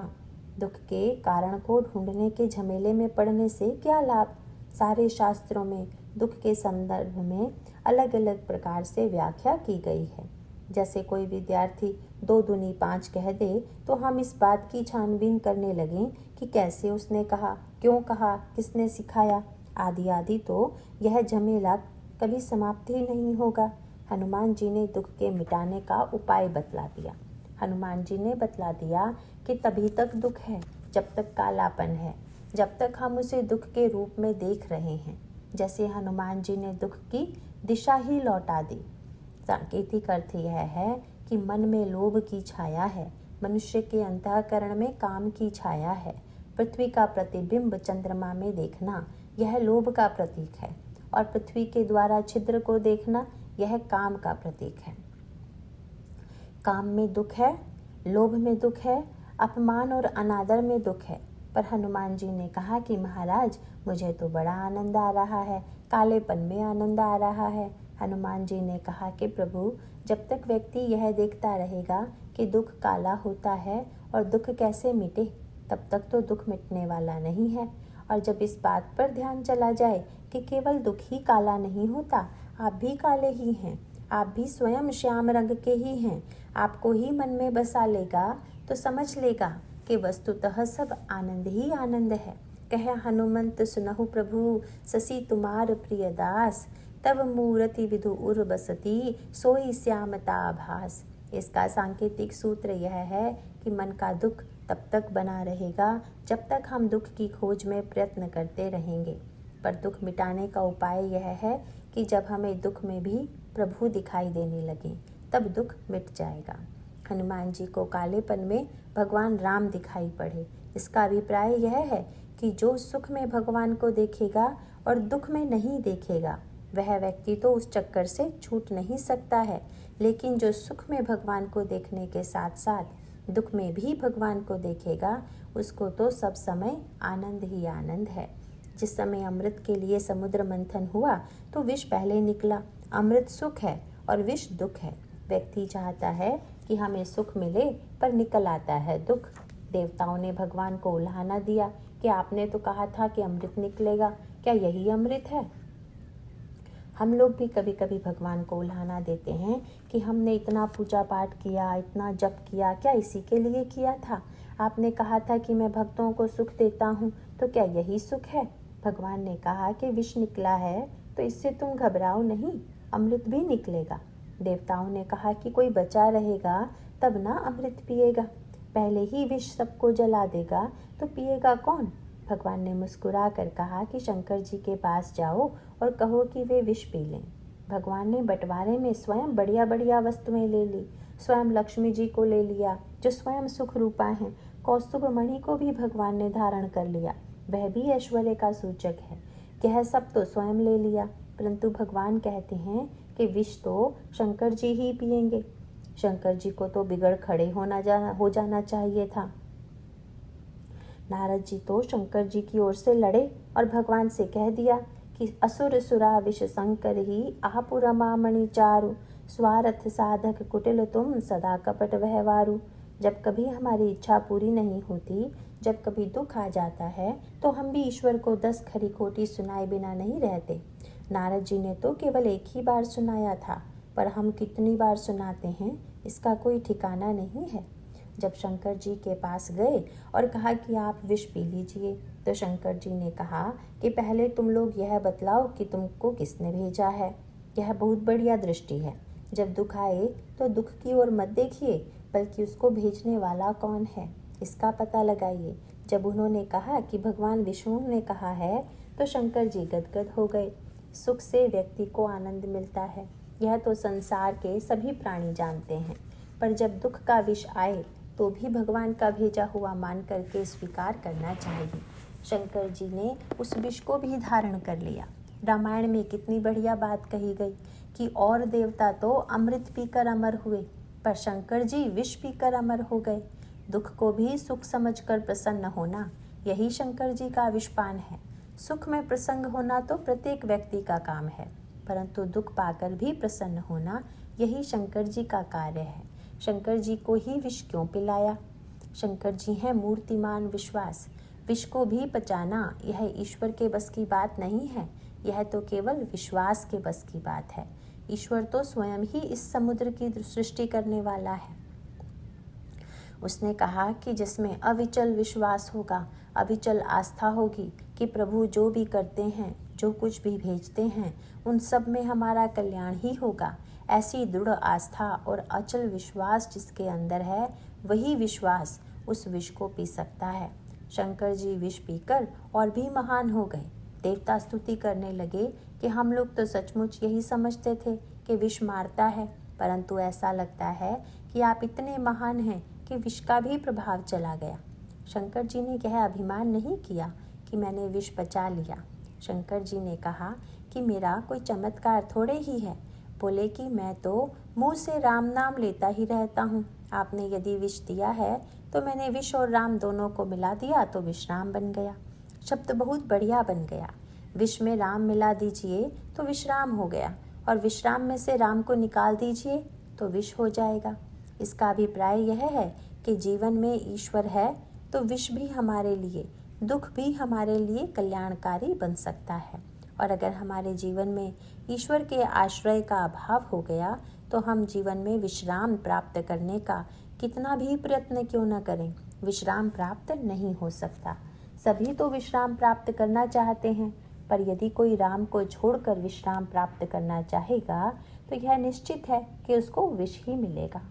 दुख के कारण को ढूंढने के झमेले में पड़ने से क्या लाभ? सारे शास्त्रों में दुख के संदर्भ में अलग अलग प्रकार से व्याख्या की गई है। जैसे कोई विद्यार्थी 2 दूनी 5 कह दे तो हम इस बात की छानबीन करने लगें कि कैसे उसने कहा, क्यों कहा, किसने सिखाया, आदि आदि, तो यह झमेला कभी समाप्त ही नहीं होगा। हनुमान जी ने दुख के मिटाने का उपाय बतला दिया। हनुमान जी ने बतला दिया कि तभी तक दुख है जब तक कालापन है, जब तक हम उसे दुख के रूप में देख रहे हैं। जैसे हनुमान जी ने दुख की दिशा ही लौटा दी। सांकेतिक अर्थ यह है कि मन में लोभ की छाया है, मनुष्य के अंतःकरण में काम की छाया है। पृथ्वी का प्रतिबिंब चंद्रमा में देखना यह लोभ का प्रतीक है और पृथ्वी के द्वारा छिद्र को देखना यह काम का प्रतीक है। काम में दुख है, लोभ में दुख है, अपमान और अनादर में दुख है। पर हनुमान जी ने कहा कि महाराज, मुझे तो बड़ा आनंद आ रहा है, कालेपन में आनंद आ रहा है। हनुमान जी ने कहा कि प्रभु, जब तक व्यक्ति यह देखता रहेगा कि दुख काला होता है और दुख कैसे मिटे, तब तक तो दुख मिटने वाला नहीं है। और जब इस बात पर ध्यान चला जाए कि केवल दुख ही काला नहीं होता, आप भी काले ही हैं, आप भी स्वयं श्याम रंग के ही हैं, आपको ही मन में बसा लेगा तो समझ लेगा कि वस्तुतः सब आनंद ही आनंद है। कह हनुमंत सुनहु प्रभु, ससी तुम्हार प्रिय दास, तब मूर्ति विधु उर बसती, सोई श्यामता आभास। इसका सांकेतिक सूत्र यह है कि मन का दुख तब तक बना रहेगा जब तक हम दुख की खोज में प्रयत्न करते रहेंगे, पर दुख मिटाने का उपाय यह है कि जब हमें दुख में भी प्रभु दिखाई देने लगे तब दुख मिट जाएगा। हनुमान जी को कालेपन में भगवान राम दिखाई पड़े। इसका अभिप्राय यह है कि जो सुख में भगवान को देखेगा और दुख में नहीं देखेगा, वह व्यक्ति तो उस चक्कर से छूट नहीं सकता है, लेकिन जो सुख में भगवान को देखने के साथ साथ दुख में भी भगवान को देखेगा, उसको तो सब समय आनंद ही आनंद है। जिस समय अमृत के लिए समुद्र मंथन हुआ तो विष पहले निकला। अमृत सुख है और विष दुख है। व्यक्ति चाहता है कि हमें सुख मिले, पर निकल आता है दुख। देवताओं ने भगवान को उल्हाना दिया कि आपने तो कहा था कि अमृत निकलेगा, क्या यही अमृत है? हम लोग भी कभी कभी भगवान को उल्हाना देते हैं कि हमने इतना पूजा पाठ किया, इतना जप किया, क्या इसी के लिए किया था? आपने कहा था कि मैं भक्तों को सुख देता हूँ, तो क्या यही सुख है? भगवान ने कहा कि विष निकला है तो इससे तुम घबराओ नहीं, अमृत भी निकलेगा। देवताओं ने कहा कि कोई बचा रहेगा तब ना अमृत पिएगा, पहले ही विष सबको जला देगा तो पिएगा कौन? भगवान ने मुस्कुरा कर कहा कि शंकर जी के पास जाओ और कहो कि वे विष पी लें। भगवान ने बंटवारे में स्वयं बढ़िया बढ़िया वस्तुएं ले ली। स्वयं लक्ष्मी जी को ले लिया जो स्वयं सुख रूपा हैं। कौस्तुभ मणि को भी भगवान ने धारण कर लिया, वह भी ऐश्वर्य का सूचक है। यह सब तो स्वयं ले लिया, परंतु भगवान कहते हैं कि विष तो शंकर जी ही पिएंगे। शंकर जी को तो बिगड़ खड़े हो जाना चाहिए था। नारद जी तो शंकर जी की ओर से लड़े और भगवान से कह दिया कि असुर सुरा विष शंकर ही आपुरमा मणि चारु, स्वार्थ साधक कुटिल तुम सदा कपट व्यवहारु। जब कभी हमारी इच्छा पूरी नहीं होती, जब कभी दुख आ जाता है, तो हम भी ईश्वर को 10 खरी खोटी सुनाए बिना नहीं रहते। नारद जी ने तो केवल एक ही बार सुनाया था, पर हम कितनी बार सुनाते हैं इसका कोई ठिकाना नहीं है। जब शंकर जी के पास गए और कहा कि आप विष पी लीजिए, तो शंकर जी ने कहा कि पहले तुम लोग यह बतलाओ कि तुमको किसने भेजा है। यह बहुत बढ़िया दृष्टि है। जब दुख आए तो दुख की ओर मत देखिए, बल्कि उसको भेजने वाला कौन है इसका पता लगाइए। जब उन्होंने कहा कि भगवान विष्णु ने कहा है, तो शंकर जी गदगद हो गए। सुख से व्यक्ति को आनंद मिलता है, यह तो संसार के सभी प्राणी जानते हैं, पर जब दुख का विष आए तो भी भगवान का भेजा हुआ मान करके स्वीकार करना चाहिए। शंकर जी ने उस विष को भी धारण कर लिया। रामायण में कितनी बढ़िया बात कही गई कि और देवता तो अमृत पीकर अमर हुए, पर शंकर जी विष पीकर अमर हो गए। दुख को भी सुख समझकर प्रसन्न होना, यही शंकर जी का विषपान है। सुख में प्रसन्न होना तो प्रत्येक व्यक्ति का काम है, परंतु दुख पाकर भी प्रसन्न होना, यही शंकर जी का कार्य है। शंकर जी को ही विष क्यों पिलाया? शंकर जी हैं मूर्तिमान विश्वास। विष को भी पचाना यह ईश्वर के बस की बात नहीं है, यह तो केवल विश्वास के बस की बात है। ईश्वर तो स्वयं ही इस समुद्र की सृष्टि करने वाला है। उसने कहा कि जिसमें अविचल विश्वास होगा, अविचल आस्था होगी कि प्रभु जो भी करते हैं, जो कुछ भी भेजते हैं, उन सब में हमारा कल्याण ही होगा। ऐसी दृढ़ आस्था और अचल विश्वास जिसके अंदर है, वही विश्वास उस विष को पी सकता है। शंकर जी विष पीकर और भी महान हो गए। देवता स्तुति करने लगे कि हम लोग तो सचमुच यही समझते थे कि विष मारता है, परंतु ऐसा लगता है कि आप इतने महान हैं कि विष का भी प्रभाव चला गया। शंकर जी ने यह अभिमान नहीं किया कि मैंने विष पचा लिया। शंकर जी ने कहा कि मेरा कोई चमत्कार थोड़े ही है। बोले कि मैं तो मुंह से राम नाम लेता ही रहता हूँ। आपने यदि विष दिया है तो मैंने विष और राम दोनों को मिला दिया तो विश्राम बन गया। शब्द बहुत बढ़िया बन गया। विष में राम मिला दीजिए तो विश्राम हो गया, और विश्राम में से राम को निकाल दीजिए तो विष हो जाएगा। इसका अभिप्राय यह है कि जीवन में ईश्वर है, तो विष भी हमारे लिए, दुख भी हमारे लिए कल्याणकारी बन सकता है। और अगर हमारे जीवन में ईश्वर के आश्रय का अभाव हो गया तो हम जीवन में विश्राम प्राप्त करने का कितना भी प्रयत्न क्यों न करें, विश्राम प्राप्त नहीं हो सकता। सभी तो विश्राम प्राप्त करना चाहते हैं, पर यदि कोई राम को छोड़कर विश्राम प्राप्त करना चाहेगा तो यह निश्चित है कि उसको विष ही मिलेगा।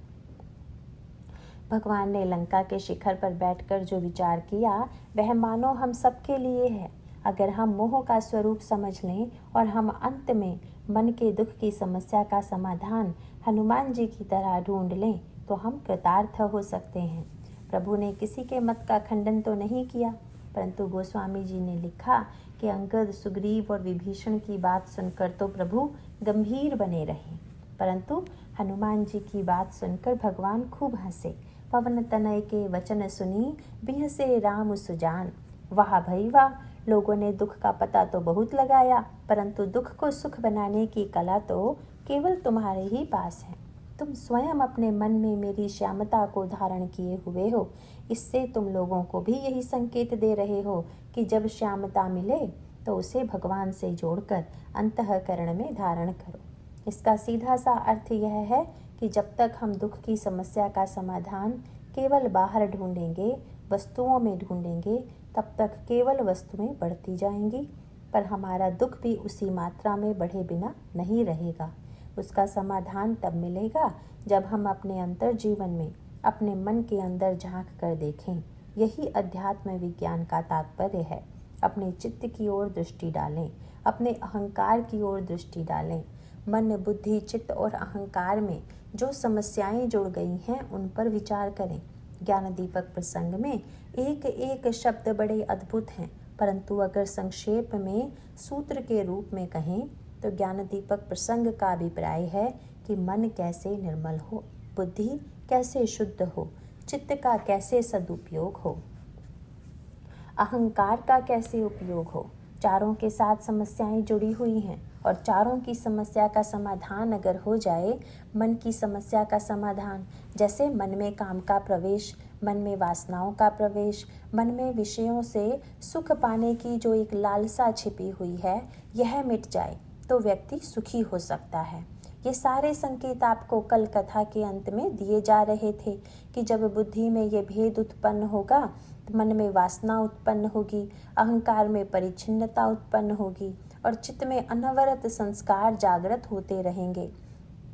भगवान ने लंका के शिखर पर बैठकर जो विचार किया वह मानो हम सबके लिए है। अगर हम मोह का स्वरूप समझ लें और हम अंत में मन के दुख की समस्या का समाधान हनुमान जी की तरह ढूंढ लें तो हम कृतार्थ हो सकते हैं। प्रभु ने किसी के मत का खंडन तो नहीं किया, परंतु गोस्वामी जी ने लिखा कि अंगद, सुग्रीव और विभीषण की बात सुनकर तो प्रभु गंभीर बने रहे, परंतु हनुमान जी की बात सुनकर भगवान खूब हंसे। पवन तनय के वचन सुनी, बिहसे राम सुजान। वाह भई वाह, लोगों ने दुख का पता तो बहुत लगाया, परंतु दुख को सुख बनाने की कला तो केवल तुम्हारे ही पास है। तुम स्वयं अपने मन में मेरी श्यामता को धारण किए हुए हो। इससे तुम लोगों को भी यही संकेत दे रहे हो कि जब श्यामता मिले तो उसे भगवान से जोड़कर अंतःकरण में धारण करो। इसका सीधा सा अर्थ यह है कि जब तक हम दुख की समस्या का समाधान केवल बाहर ढूंढेंगे, वस्तुओं में ढूंढेंगे, तब तक केवल वस्तुएं बढ़ती जाएंगी, पर हमारा दुख भी उसी मात्रा में बढ़े बिना नहीं रहेगा। उसका समाधान तब मिलेगा जब हम अपने अंतर जीवन में अपने मन के अंदर झांक कर देखें। यही अध्यात्म विज्ञान का तात्पर्य है। अपने चित्त की ओर दृष्टि डालें, अपने अहंकार की ओर दृष्टि डालें। मन, बुद्धि, चित्त और अहंकार में जो समस्याएं जुड़ गई हैं उन पर विचार करें। ज्ञान दीपक प्रसंग में एक एक शब्द बड़े अद्भुत हैं, परंतु अगर संक्षेप में सूत्र के रूप में कहें तो ज्ञान दीपक प्रसंग का अभिप्राय है कि मन कैसे निर्मल हो, बुद्धि कैसे शुद्ध हो, चित्त का कैसे सदुपयोग हो, अहंकार का कैसे उपयोग हो। चारों के साथ समस्याएं जुड़ी हुई हैं और चारों की समस्या का समाधान अगर हो जाए, मन की समस्या का समाधान, जैसे मन में काम का प्रवेश, मन में वासनाओं का प्रवेश, मन में विषयों से सुख पाने की जो एक लालसा छिपी हुई है, यह मिट जाए तो व्यक्ति सुखी हो सकता है। ये सारे संकेत आपको कल कथा के अंत में दिए जा रहे थे कि जब बुद्धि में ये भेद उत्पन्न होगा तो मन में वासना उत्पन्न होगी, अहंकार में परिच्छिन्नता उत्पन्न होगी और चित्त में अनवरत संस्कार जागृत होते रहेंगे।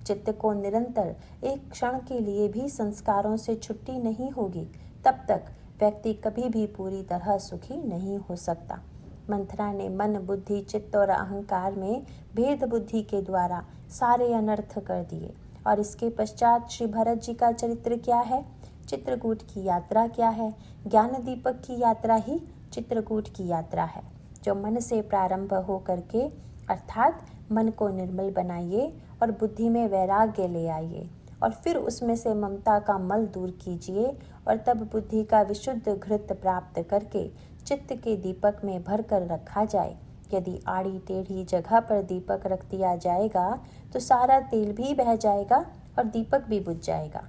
चित्त को निरंतर एक क्षण के लिए भी संस्कारों से छुट्टी नहीं होगी, तब तक व्यक्ति कभी भी पूरी तरह सुखी नहीं हो सकता। मंथरा ने मन, बुद्धि, चित्त और अहंकार में भेद बुद्धि के द्वारा सारे अनर्थ कर दिए। और इसके पश्चात श्री भरत जी का चरित्र क्या है, चित्रकूट की यात्रा क्या है। ज्ञान दीपक की यात्रा ही चित्रकूट की यात्रा है, जो मन से प्रारंभ हो करके, अर्थात मन को निर्मल बनाइए और बुद्धि में वैराग्य ले आइए और फिर उसमें से ममता का मल दूर कीजिए और तब बुद्धि का विशुद्ध घृत प्राप्त करके चित्त के दीपक में भर कर रखा जाए। यदि आड़ी टेढ़ी जगह पर दीपक रख दिया जाएगा तो सारा तेल भी बह जाएगा और दीपक भी बुझ जाएगा।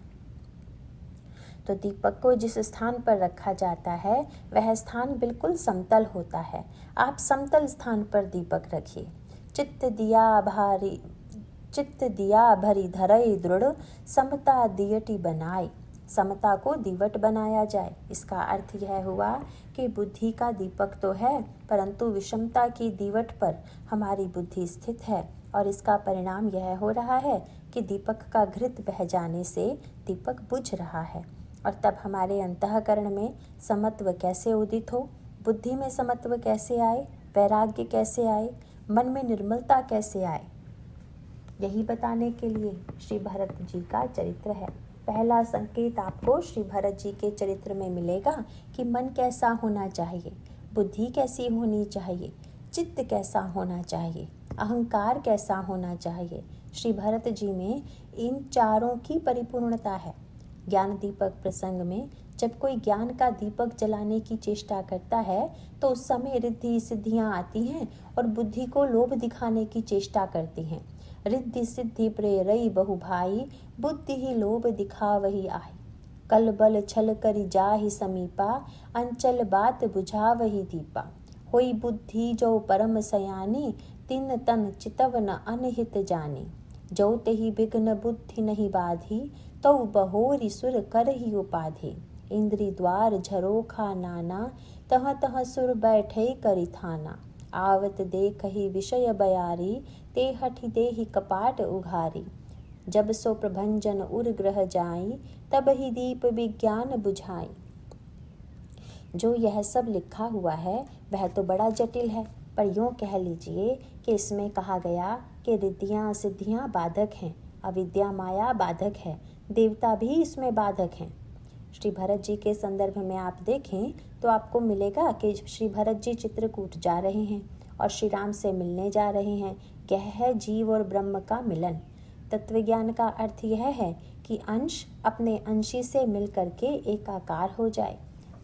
तो दीपक को जिस स्थान पर रखा जाता है वह स्थान बिल्कुल समतल होता है। आप समतल स्थान पर दीपक रखिए। चित्त दिया भरी धरई दृढ़, समता दियटी बनाए। समता को दीवट बनाया जाए। इसका अर्थ यह हुआ कि बुद्धि का दीपक तो है, परंतु विषमता की दीवट पर हमारी बुद्धि स्थित है और इसका परिणाम यह हो रहा है कि दीपक का घृत बह जाने से दीपक बुझ रहा है। और तब हमारे अंतःकरण में समत्व कैसे उदित हो, बुद्धि में समत्व कैसे आए, वैराग्य कैसे आए, मन में निर्मलता कैसे आए, यही बताने के लिए श्री भरत जी का चरित्र है। पहला संकेत आपको श्री भरत जी के चरित्र में मिलेगा कि मन कैसा होना चाहिए, बुद्धि कैसी होनी चाहिए, चित्त कैसा होना चाहिए, अहंकार कैसा होना चाहिए। श्री भरत जी में इन चारों की परिपूर्णता है। ज्ञान दीपक प्रसंग में जब कोई ज्ञान का दीपक जलाने की चेष्टा करता है तो उस समय रिद्धि सिद्धियां आती हैं और बुद्धि को लोभ दिखाने की चेष्टा करती हैं। रिद्धि सिद्धि प्रेरई बहु भाई, बुद्धि ही लोभ दिखा वही आई। कल बल छल करि जाहि समीपा, अंचल बात बुझावहि दीपा। होई बुद्धि जो परम सयानी, तिन तन चितव न अनहित जानी। जो तेहि विघ्न बुद्धि नहीं बाधी, तौ बहोरी सुर करहि उपाधि। इंद्री द्वार झरोखा नाना, तह तह सुर बैठे करि थाना। आवत देखहि विषय बयारी, ते हठि देहि कपाट उघारी। जब सो प्रभंजन उर ग्रह जाई, तब ही दीप विज्ञान बुझाई। जो यह सब लिखा हुआ है वह तो बड़ा जटिल है, पर यूँ कह लीजिए कि इसमें कहा गया कि रिद्धियाँ सिद्धियाँ बाधक हैं, अविद्या माया बाधक है, देवता भी इसमें बाधक हैं। श्री भरत जी के संदर्भ में आप देखें तो आपको मिलेगा कि श्री भरत जी चित्रकूट जा रहे हैं और श्री राम से मिलने जा रहे हैं। यह है जीव और ब्रह्म का मिलन। तत्वज्ञान का अर्थ यह है कि अंश अपने अंशी से मिल करके एकाकार हो जाए।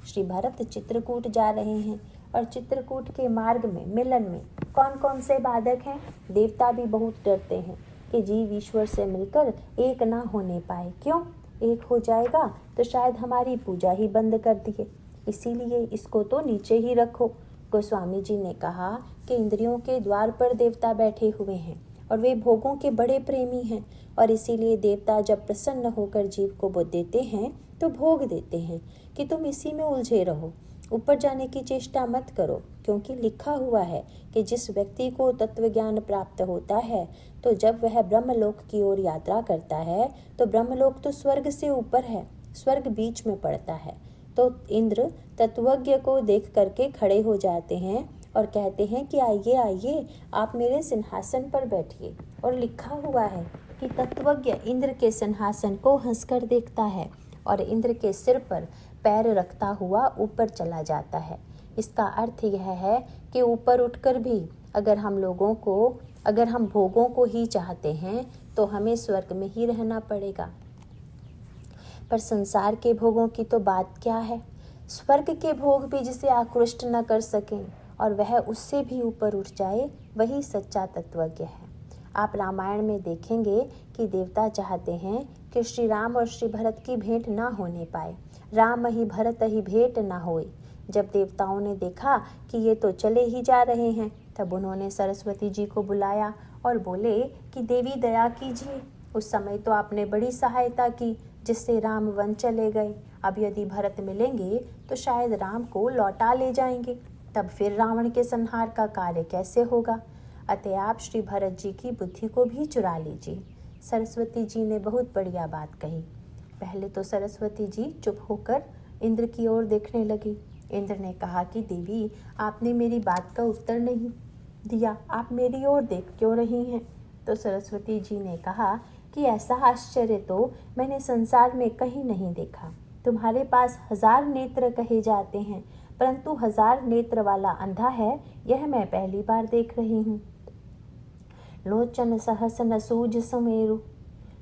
श्री भरत चित्रकूट जा रहे हैं और चित्रकूट के मार्ग में मिलन में कौन कौन से बाधक हैं? देवता भी बहुत डरते हैं कि जीव ईश्वर से मिलकर एक ना होने पाए। क्यों? एक हो जाएगा तो शायद हमारी पूजा ही बंद कर दिए, इसीलिए इसको तो नीचे ही रखो। गोस्वामी जी ने कहा कि इंद्रियों के द्वार पर देवता बैठे हुए हैं और वे भोगों के बड़े प्रेमी हैं, और इसीलिए देवता जब प्रसन्न होकर जीव को वो देते हैं तो भोग देते हैं कि तुम इसी में उलझे रहो, ऊपर जाने की चेष्टा मत करो। क्योंकि लिखा हुआ है कि जिस व्यक्ति को तत्व ज्ञान प्राप्त होता है तो जब वह ब्रह्मलोक की ओर यात्रा करता है तो ब्रह्मलोक तो स्वर्ग से ऊपर है, स्वर्ग बीच में पड़ता है। तो इंद्र तत्वज्ञ को देख करके खड़े हो जाते हैं और कहते हैं कि आइए आइए, आप मेरे सिंहासन पर बैठिए। और लिखा हुआ है कि तत्वज्ञ इंद्र के सिंहासन को हंसकर देखता है और इंद्र के सिर पर पैर रखता हुआ ऊपर चला जाता है। इसका अर्थ यह है कि ऊपर उठकर भी अगर हम भोगों को ही चाहते हैं तो हमें स्वर्ग में ही रहना पड़ेगा। पर संसार के भोगों की तो बात क्या है? स्वर्ग के भोग भी जिसे आकृष्ट न कर सकें और वह उससे भी ऊपर उठ जाए, वही सच्चा तत्वज्ञ है। आप रामायण में देखेंगे कि देवता चाहते हैं कि श्री राम और श्री भरत की भेंट ना होने पाए, राम ही भरत ही भेंट ना होए। जब देवताओं ने देखा कि ये तो चले ही जा रहे हैं, तब उन्होंने सरस्वती जी को बुलाया और बोले कि देवी दया कीजिए, उस समय तो आपने बड़ी सहायता की जिससे राम वन चले गए। अब यदि भरत मिलेंगे तो शायद राम को लौटा ले जाएंगे, तब फिर रावण के संहार का कार्य कैसे होगा? अतः आप श्री भरत जी की बुद्धि को भी चुरा लीजिए। सरस्वती जी ने बहुत बढ़िया बात कही। पहले तो सरस्वती जी चुप होकर इंद्र की ओर देखने लगी। इंद्र ने कहा कि देवी, आपने मेरी बात का उत्तर नहीं दिया, आप मेरी ओर देख क्यों रही हैं? तो सरस्वती जी ने कहा कि ऐसा आश्चर्य तो मैंने संसार में कहीं नहीं देखा। तुम्हारे पास 1000 नेत्र कहे जाते हैं, परंतु 1000 नेत्र वाला अंधा है, यह मैं पहली बार देख रही हूँ। लोचन सहस न सूझ सुमेरु,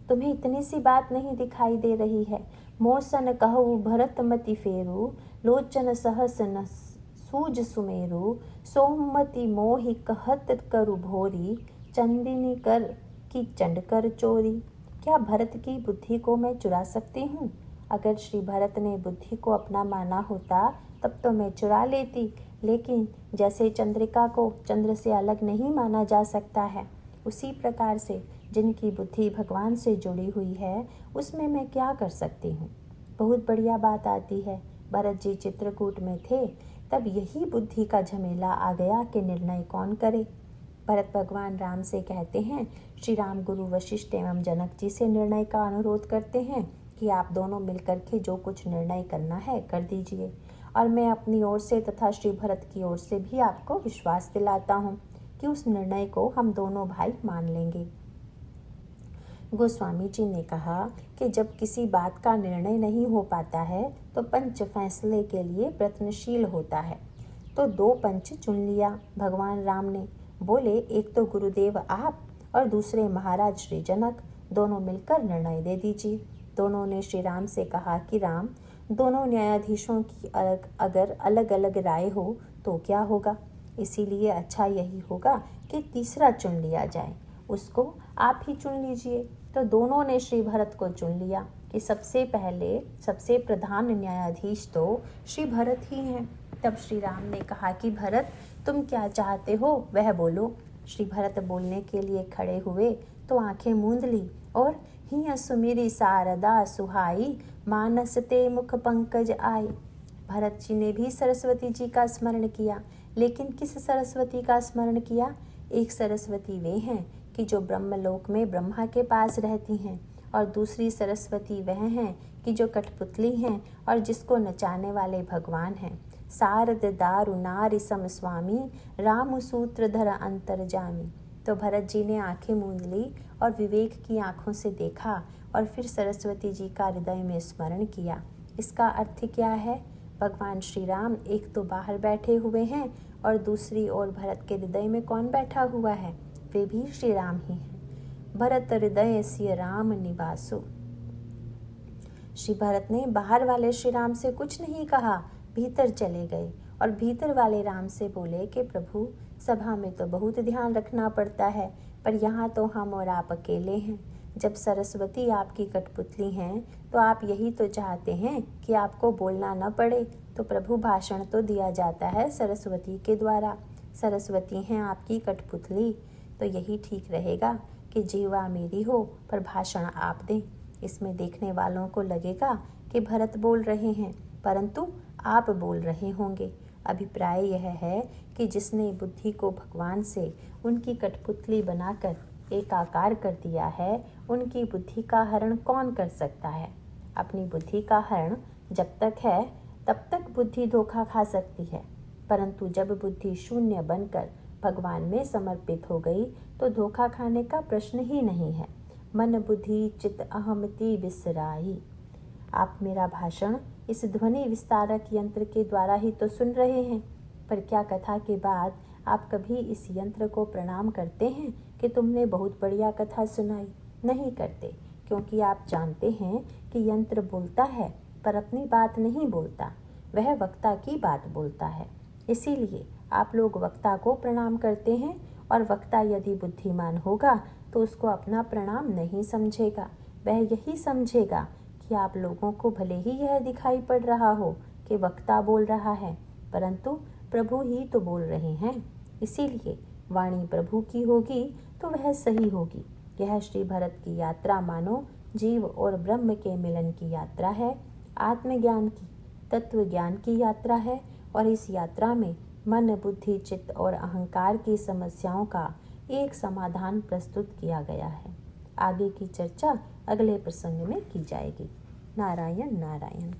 तुम्हें इतनी सी बात नहीं दिखाई दे रही है। मोसन कहु भरत मति फेरु, लोचन सहस न सूझ सुमेरु, सोमति मोहि कहत करु भोरी, चंदिनी कर की चंड कर चोरी। क्या भरत की बुद्धि को मैं चुरा सकती हूँ? अगर श्री भरत ने बुद्धि को अपना माना होता तब तो मैं चुरा लेती, लेकिन जैसे चंद्रिका को चंद्र से अलग नहीं माना जा सकता है, उसी प्रकार से जिनकी बुद्धि भगवान से जुड़ी हुई है उसमें मैं क्या कर सकती हूँ। बहुत बढ़िया बात आती है। भरत जी चित्रकूट में थे, तब यही बुद्धि का झमेला आ गया कि निर्णय कौन करे। भरत भगवान राम से कहते हैं, श्री राम गुरु वशिष्ठ एवं जनक जी से निर्णय का अनुरोध करते हैं कि आप दोनों मिलकर के जो कुछ निर्णय करना है कर दीजिए, और मैं अपनी ओर से तथा श्री भरत की ओर से भी आपको विश्वास दिलाता हूँ कि उस निर्णय को हम दोनों भाई मान लेंगे। गोस्वामी जी ने कहा कि जब किसी बात का निर्णय नहीं हो पाता है तो पंच फैसले के लिए प्रयत्नशील होता है। तो 2 पंच चुन लिया भगवान राम ने। बोले, एक तो गुरुदेव आप और दूसरे महाराज श्री जनक, दोनों मिलकर निर्णय दे दीजिए। दोनों ने श्री राम से कहा कि राम, दोनों न्यायाधीशों की अगर अलग अलग राय हो तो क्या होगा, इसीलिए अच्छा यही होगा कि तीसरा चुन लिया जाए, उसको आप ही चुन लीजिए। तो दोनों ने श्री भरत को चुन लिया कि सबसे पहले सबसे प्रधान न्यायाधीश तो श्री भरत ही हैं। तब श्री राम ने कहा कि भरत, तुम क्या चाहते हो वह बोलो। श्री भरत बोलने के लिए खड़े हुए तो आंखें मूंद ली और हिय सुमिरी शारदा सुहाई, मानस ते मुख पंकज आई। भरत जी ने भी सरस्वती जी का स्मरण किया, लेकिन किस सरस्वती का स्मरण किया? एक सरस्वती वे हैं कि जो ब्रह्मलोक में ब्रह्मा के पास रहती हैं, और दूसरी सरस्वती वह हैं कि जो कठपुतली हैं और जिसको नचाने वाले भगवान हैं। शारद दारु नारी सम स्वामी, राम सूत्रधर अंतर्जामी। तो भरत जी ने आंखें मूंद ली और विवेक की आंखों से देखा और फिर सरस्वती जी का हृदय में स्मरण किया। इसका अर्थ क्या है? भगवान श्री राम एक तो बाहर बैठे हुए हैं और दूसरी ओर भरत के हृदय में कौन बैठा हुआ है? वे भी श्री राम ही हैं। भरत हृदय सिय राम निवासो। श्री भरत ने बाहर वाले श्री राम से कुछ नहीं कहा, भीतर चले गए और भीतर वाले राम से बोले कि प्रभु, सभा में तो बहुत ध्यान रखना पड़ता है, पर यहाँ तो हम और आप अकेले हैं। जब सरस्वती आपकी कठपुतली हैं तो आप यही तो चाहते हैं कि आपको बोलना न पड़े, तो प्रभु भाषण तो दिया जाता है सरस्वती के द्वारा। सरस्वती हैं आपकी कठपुतली, तो यही ठीक रहेगा कि जीवा मेरी हो पर भाषण आप दें। इसमें देखने वालों को लगेगा कि भरत बोल रहे हैं, परंतु आप बोल रहे होंगे। अभिप्राय यह है कि जिसने बुद्धि को भगवान से उनकी कठपुतली बनाकर एकाकार कर दिया है, उनकी बुद्धि का हरण कौन कर सकता है? अपनी बुद्धि का हरण जब तक है तब तक बुद्धि धोखा खा सकती है, परंतु जब बुद्धि शून्य बनकर भगवान में समर्पित हो गई तो धोखा खाने का प्रश्न ही नहीं है। मन बुद्धि चित अहमति विसराई। आप मेरा भाषण इस ध्वनि विस्तारक यंत्र के द्वारा ही तो सुन रहे हैं, पर क्या कथा के बाद आप कभी इस यंत्र को प्रणाम करते हैं कि तुमने बहुत बढ़िया कथा सुनाई? नहीं करते, क्योंकि आप जानते हैं कि यंत्र बोलता है पर अपनी बात नहीं बोलता, वह वक्ता की बात बोलता है। इसीलिए आप लोग वक्ता को प्रणाम करते हैं, और वक्ता यदि बुद्धिमान होगा तो उसको अपना प्रणाम नहीं समझेगा। वह यही समझेगा कि आप लोगों को भले ही यह दिखाई पड़ रहा हो कि वक्ता बोल रहा है, परंतु प्रभु ही तो बोल रहे हैं। इसीलिए वाणी प्रभु की होगी तो वह सही होगी। यह श्री भरत की यात्रा मानो जीव और ब्रह्म के मिलन की यात्रा है, आत्मज्ञान की, तत्व ज्ञान की यात्रा है। और इस यात्रा में मन बुद्धि चित्त और अहंकार की समस्याओं का एक समाधान प्रस्तुत किया गया है। आगे की चर्चा अगले प्रसंग में की जाएगी। नारायण नारायण।